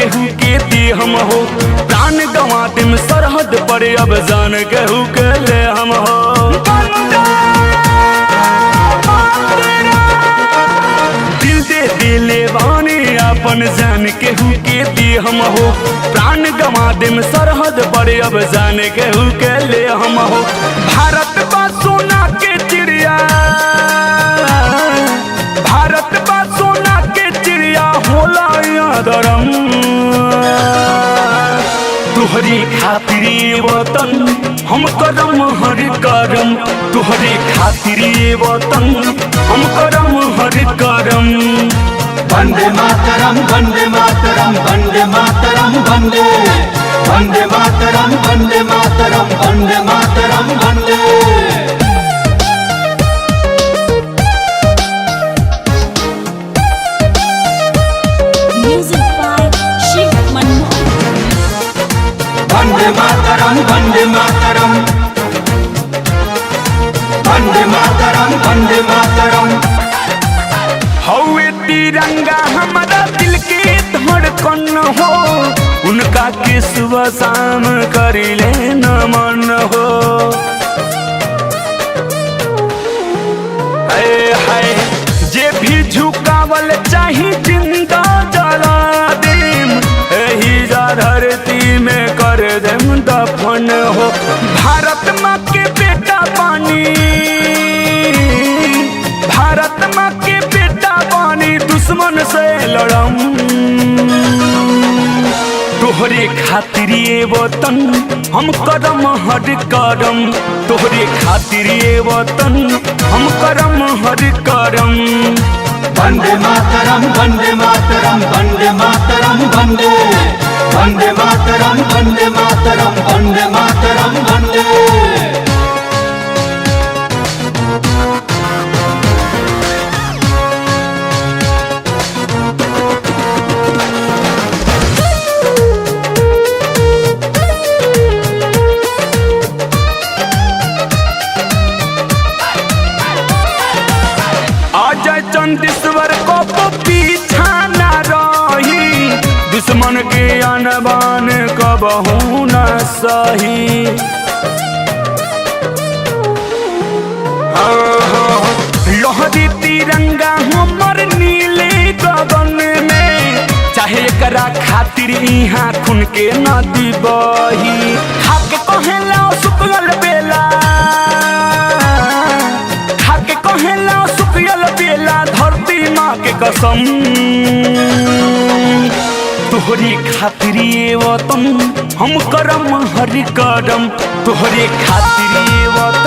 केहू के दे हम हो। प्राण गंवा देम सरहद पर अब जान केहू के ले हम हो। दिल दे दिले बानी अपन जान केहू के दे हम हो। प्राण गंवा देम सरहद पर अब जान केहू के ले हम हो। भारत बा सोना के चिड़िया, भारत बा सोना के चिड़िया होला यादरम। तुहरी खातिर वतन हम करम हर करम, तुहरे खातिर वतन हम करम हर करम। वंदे मातरम वंदे मातरम वंदे मातरम वंदे वंदे मातरम वंदे मातरम वंदे मातरम वंदे। Music by Shiv Manmohan. Vande Mataram Vande Mataram Vande Mataram Vande Mataram. हौवे तिरंगा हमारा दिल के धड़कन हो। उनका के सुबह शाम करिले नमन हो। हाय जे भी झुकावल चाही जिंदा जला देम, एही जा धरती में कर देम दफन हो। भारत माँ के बेटा पानी, भारत माँ के बेटा पानी दुश्मन से लड़म। तोहरे खातिर ये वतन हम करम हर करम, तोहरे खातिर ये वतन हम करम हर करम। वंदे मातरम वंदे मातरम वंदे मातरम वंदे वंदे मातरम वंदे मातरम वंदे मातरम वंदे। अजय चंदेश्वर को पीछा न रही, दुश्मन के अनबान कबहू न सही। लहरी तिरंगा हमर नीले गगन में, चाहे एकरा खातिर यहाँ खून के नदी बही। खाके कहेला सुखल बेला, खाके कहेला सुखल बेला धरती माँ के कसम। तोहरे खातिर ये वतन हम करम हर करम, तोहरे खातिर ये वतन